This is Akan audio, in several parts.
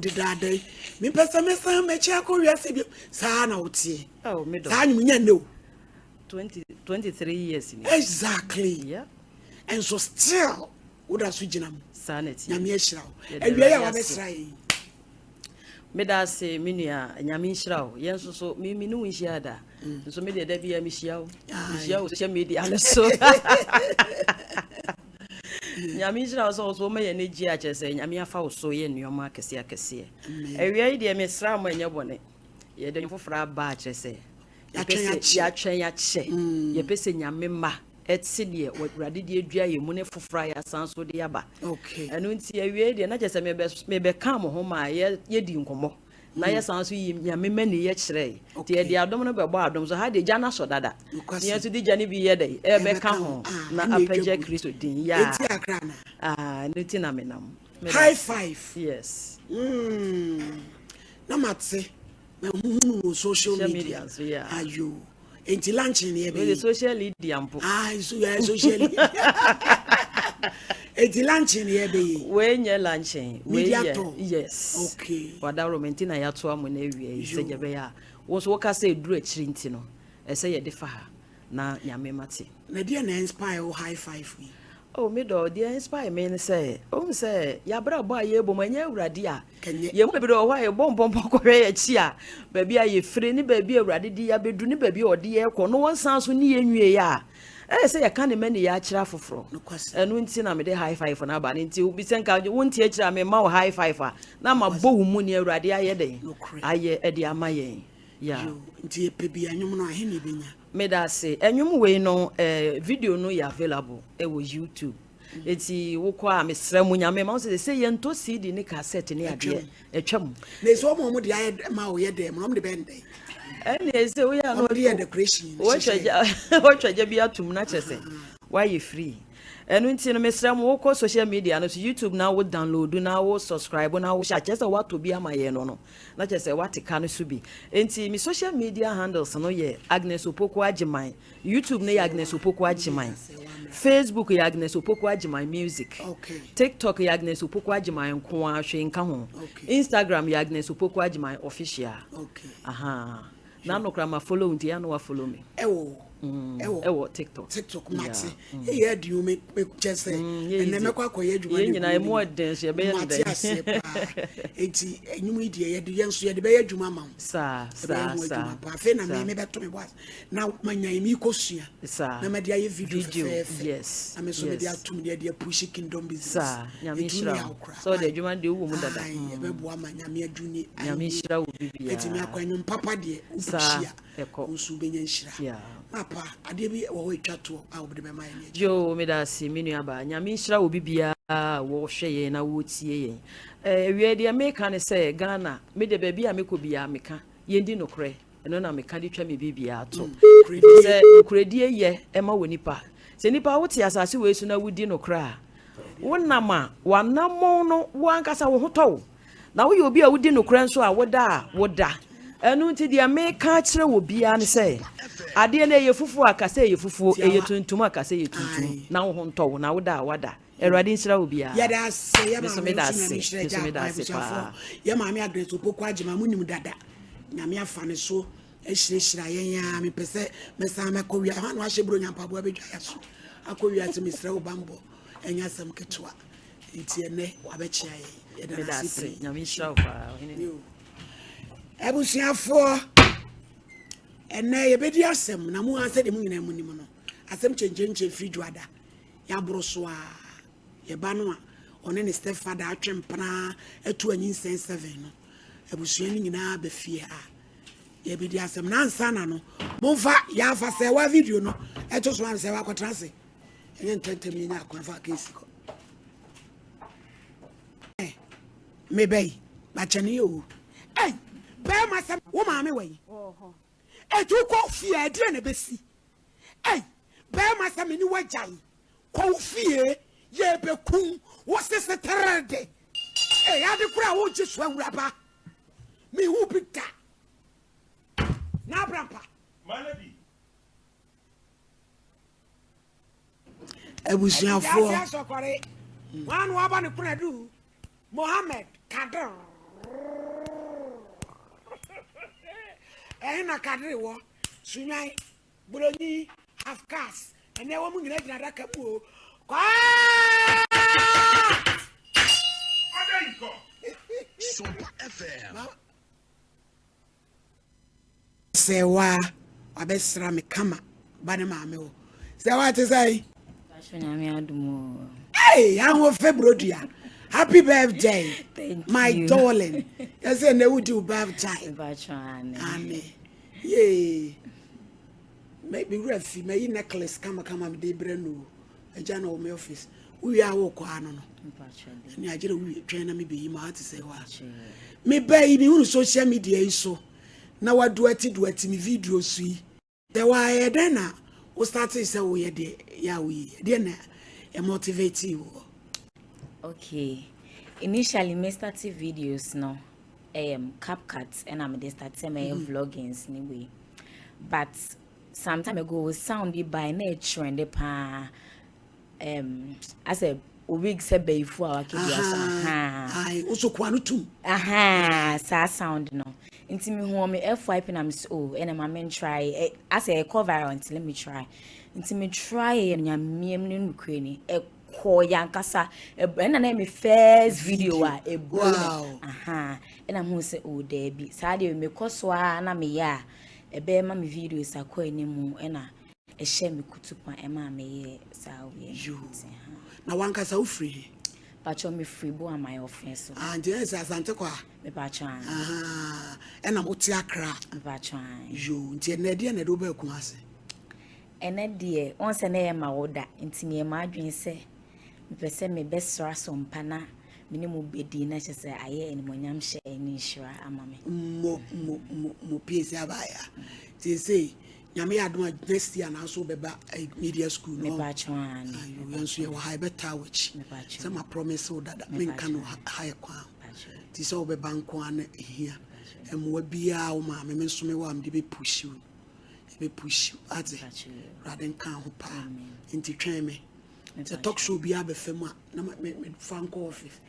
Dada, me person, me son, me check on your city. Sana, oh, middle. No. 23 years. Exactly. Yeah. And so still, would have switched them. Sanity. Yamieshra. And we are trying. Meda say, Minia, and Yamishra, yes, so me no is yada. So maybe there be a Michelle. Michelle, social media, so. Yamishra also may an AGH saying, Yamia Fowl so in your market, Yakasi. A real dear Miss Ram when you're bonnet. Ye don't for a batch, I say. Yache, ye pissing your member. Et Sidia, what Radidi dry money for friar sounds with the Abba. Okay. And when see a ready, and I just may come home, ye Nkomo. Naya sounds we many yet stray. The abdominal bottom, so had the Jana so that. Yes, to the Janny be a day, ebe come home. Na a page Christo din, ya. Nitina menam. High five. Yes. Namatse. Social media. Yeah. Are you? Enti luncheon here be social media ampo. So you are social media. Enti luncheon here be. When you luncheon, yes. Okay. Wada romantina ya to amu na ewie se je be ya. Wo so ka say duru akiri nti no. E se ye de fa ha na nyame mate. Na dia na inspire o high five we. Oh, me do dia inspire me say. Say ya bra bo aye bo manya awurade a. Ye mo be do ho aye bom ko hwe ya chi a. Ba bia ye fire ni ba bia awurade di ya bedu ni ba bia ode ye ko no won san so ni ye nwie ya. Say ya kan me ne ya akira foforo. Enu nti na me de high five na ba nti obi senka wonti akira me ma wo high five a na ma bo wu mu ni awurade aye den. Aye e de amaye. Yeah. Nti e pe bia nyum no ahe ne benya. Me da say enwum we no video no ya available e wo YouTube. Eti wo kwa me sra mu nyame ma say ye nto CD ni cassette ni ade etwam. Na so mo de aye ma wo ye dem no de bende. Ene say wo ya no de decoration. Wo twaja bi atum na chese. Why you free? Enu nti no me sra mu wo kwa social media no so YouTube na wo download na wo subscribe na wo share chese what to be amaye no na chese what ka no so bi. Enti me social media handles no ye Agnes Opoku Agyemang'S. YouTube na ye Agnes Opoku Agyemang'S. Facebook ya Agnes Opoku Agyemang'S music. Okay. TikTok ya Agnes Opoku Agyemang'S nko ahwe nka ho. Instagram ya Agnes Opoku Agyemang'S official. Okay. Aha. Na no kra ma follow nti ya no wa follow me. Ewo TikTok mate. Here do you make just say and me kwa koye adwuma. Ye nyina e mo dance ye be ye den. Enti enyum die ye de yenso ye de be adwuma ma. Sa. Pa fe na me beto me boss. Na manya mi kosua. Na me de aye video. Yes. Na me so me de atum de push kingdom business. Sa. Nyame shira. So de adwuma de wo mu dada. Ye be boa ma nyame adwuni. Nyame shira wo bibia. Enti me akwanyu papa de ubushia. Nsu benya shira. Yeah. Papa, ade bi wo etwato a wo de be mai ne. Jo me da si menu aba nyame shira wo bibia wo hwe ye na wo tie ye. Wie de me ka ne say Ghana me de ba bia me ko bia me ka ye ndi nokre eno na me ka de twa me bibia to. Se nokredie ye e ma wonipa. Se nipa wo tie asase we su na wudi nokra. Wonama wanamo no wankasa wo hoto. Na wo ye obi a wudi nokra nso a woda. Enu nti dia me ka kire wo bia ne say ade na ye fufu akase ye fufu eye tuntum akase ye tuntum na wo honto na wo da wada erade nsira wo bia ya da se ya ma me da se pa ya ma me Agnes Opoku Agyemang'S munim dada na me afa ne so ehirehira yen ya me pese me sa me ko wi ha no ahye bro nyampa bo abedwa ya so akowia se me sira wo bambo enya sam ketwa nti ene wabechia ye ya da se nyame shira pa Ebusiafo ene yebedi asem na mu anse de mu nyina mu nim no asem chenche fridwada ya broso a ye ba no a one ne stepfather atwempana atu anyin 7 no ebusua ni nyina ba fie a yebedi asem na ansa na no momfa ya fa se wa video no eto so an se wa kwatrase enye ntentem ni na akwafa kesi ko me bay ba chane yo be masam wo maame wai etu ko fie de na besi be masam ni wajai ko fie ye be kun wo sese terede ade kura wo jesu awuraba me hu bita na brampa maladi ebusiafo wan wa ba ne kuna du Mohammed Kader na kadre wo sunyan boloni half cast ene wo mu nyina gyina daka bu o kwa Adenko Sompa FM sewa abesra me kama bane maame wo sewa te sai hey how February happy birthday my darling yes and we do birthday amen yeah maybe refi my necklace kama me de brenu eja na my office we are wo kwa no ni agere we twen na me be yi ma to say wa me bay me hu social media iso na wa duati me video su yi there were then na we start say we ye de ya we de na e motivate you. Okay. Initially, me started videos no, CapCut, and I'm just started my vloggings anyway. But some time ago, sound be by nature and the pa, as a week said before our kids. I also quantum. Sa sound no. Into me home, me F5 and I'm so, and I'm a try. As a cover until let me try. Into me try and you're me Ukraine. Ko yankasa na na me first video a wow and I'm say oh there be sade me koso na me ya be ma me videos akọ animu na e share me kutupa e ma me ye sa we na wankasa ufree pacho me free bo am my offense and yes asante kwa me pacho and am oti akra me pacho yo nti na de na do ba ku ase ene de on se na ye ma woda nti ne ma adwen se me pese me besra Sompa na me ne mo bedi na chese aye eni monyam hye eni hira ama me mo piece abaya ti say nyame adom next year na so beba media school no me pacho an you so ye wa high better which say my promise o dada me kan no high kwa ti so beba nko an here emwa bia o ma me so me wa am de be push you ade rather kan ho pa nti twen me the talk show be aba fam na me franco office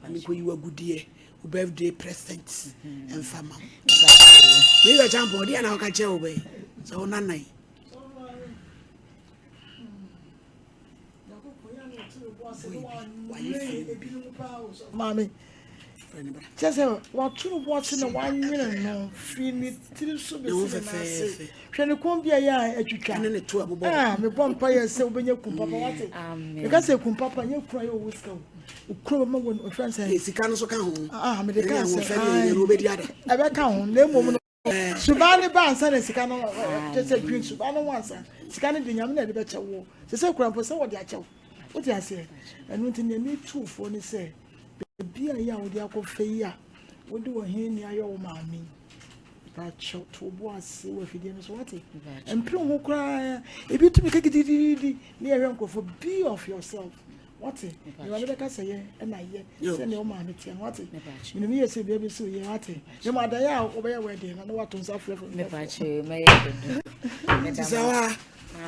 me ko you agudie o birthday present and fama me the champion dia na ka che o be so na nai Mommy just what two watching the 1 minute no free till so be say hwene kon bia ya atwitwa ne to abobo me bom pa ya se obenya kum papa wate because say kum papa nye kura yo wiska ukuro ma won friends say sika no so ka ho me de ka say e no be dia de e be ka ho na mom no subane ba ansa na sika no just say green subane wansa sika no de nyam na de be chewo se kura mpo se wo de achewo wo ti ase enu nti ne two for ni say bia ya wo de akofe ya wo de wo hen ni ayo wo maami ba cho to bo ase wo fidie no so wate empre ho kra e bi tumi kekididi ni ehwe nkofo be of yourself wate you want to say ye na ye say ne wo maami tie wate ni mi yesi bia bi so ye wate ni ma da ya wo be ye wedding na wato nsa frefo me pacho me ye do sawa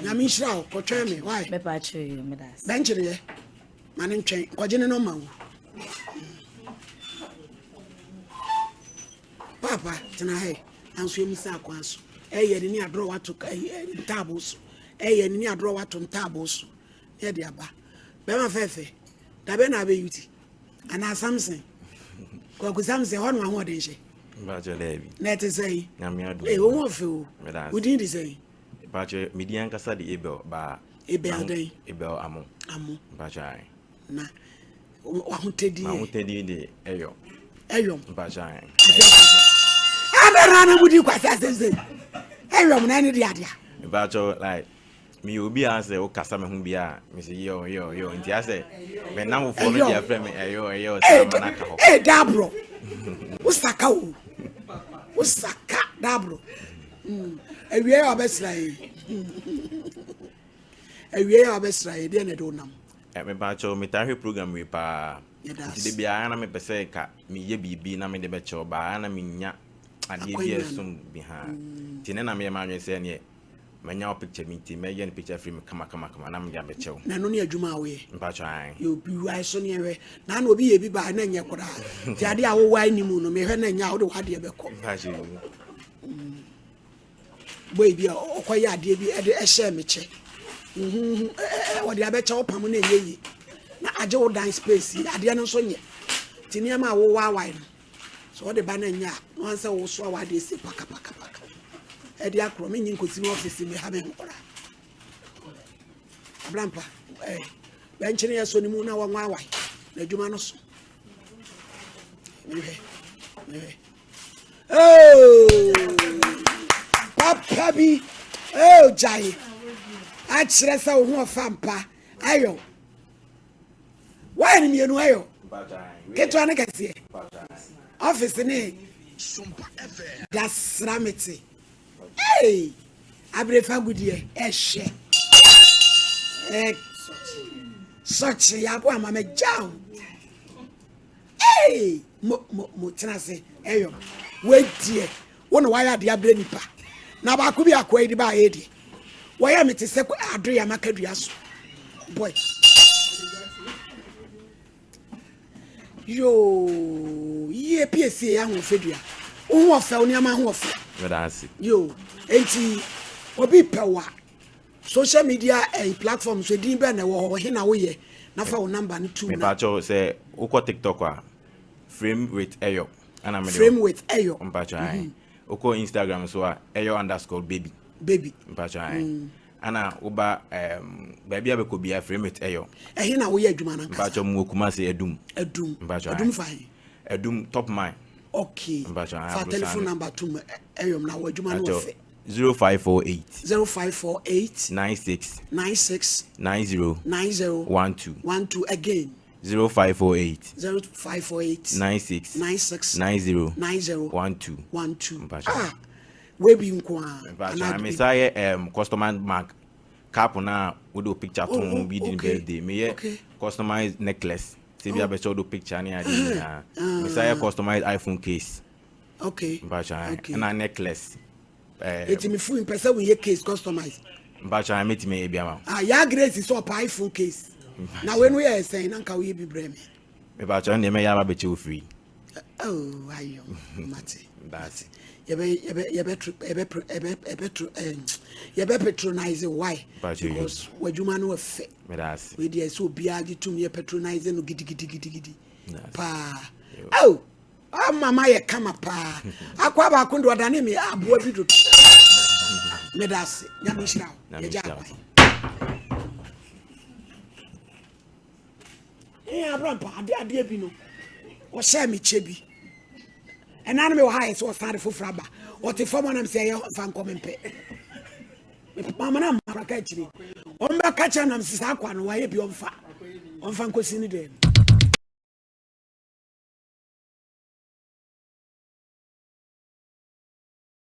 na mi shira ko twa me why me pacho me das bench ye mane ntwen ko gene no ma wo papa tena he anso emisa akwanso eye ni adro wato tables eye ni adro wato tables e de aba be ma fefe da be na be yuti ana samson ko ku samson ho no ho de nche ba je lebi na te say nyame adu wo ho fe o udin di say ba je median kasa de ebel ba ebel amo ba je na wa ho tedi ma ho tedi de eyo ba je rana budi kwasa sese eyom na ni dia ba jo like mi obi a say o kasa me hu bia me say yo nti a say me na wo fo me dia frɛ me eyo sama na ka ho dabro usaka dabro ewie obesrai de na do nam me ba jo me ta hwe program we pa nti de bia na me pese ka me ye bibi na me de be che ba na me nya ade bia sum bi ha tine na me ma nwe se ne manya picture me ti me ye picture frame kama na me dia be chew na no ne adwuma we mpa twan yo bi wai so ne we na na obi ye bi ba na nye kora ti ade a wo wai ni mu no me hwe na nya wo de wade be ko mpa ji boy bi okoye ade bi e de share me che wo de abecha opam na eyeyi na age wo dan space ade no so nye tinia ma wo wawai no so de ba na nya no anse wo so wa de se paka e de akro me nyin kosi no office me ha me nkora ablampa benchine yeso ni mu na wa wawai na adwuma no so oh papa bi oh jai a kire sa wo ho fampa ayo why ni mienu ayo keto ane kase office ni Sompa FM. gasramete hey abrefa gudie ehye such ya bo ama me jaw hey mo tenase eyo wedie wona waya de abre nipa na ba ko bi akwa di ba yedi waya mete se ado ya makadua so boy yo ye piesie ya ho fedua wo ho fe oni ama ho fe Medasi. yo enti obi pewa social media platforms we din be na wo he na wo ye na fa wo number no tu Me na pacho say uko TikTok a frame with Eyo. Ana me frame with Eyo Mpacho ai. Uko Instagram so a Eyo_baby. baby Mpacho ai. Ana uba baby abeko bia frame with Eyo. he na wo ye adwuma na Mpacho mu okuma se edum. Mpacho ai. adum fine Edum top mine. okay Mpacho ai. fa telephone number to Eyo na wo adwuma no fe 0548 0548 96 96 90 90 12 again 0548 0548 96 96 90 90 12 ah we be nkwa Mpacho me say customer mark cap na we do picture to be the birthday me customized necklace say be abecho do picture ni ade na me say customized iPhone case okay Mpacho na necklace eti me full person we case customized Mpacho I meet me e bia ma ya grace is up iPhone case na when we are saying nanka we be breme Mpacho na me ya ba beche free oh ayo mate that's yebe patronize why because wadwuma no afa me that's we dey so bia di tum ye patronize no gidi pa oh mama ye kama pa akwa ba ko ndo dane me aboa bi do me that's nyame shira ye ja abrampa ade bi no o share me chebi enana me wo ha so start fofra ba o te fo monam se ye fa nkomempe mama na mara ka chiri o mba ka cha nam sisa akwa no wa ye bi o mfa nkosi ni dem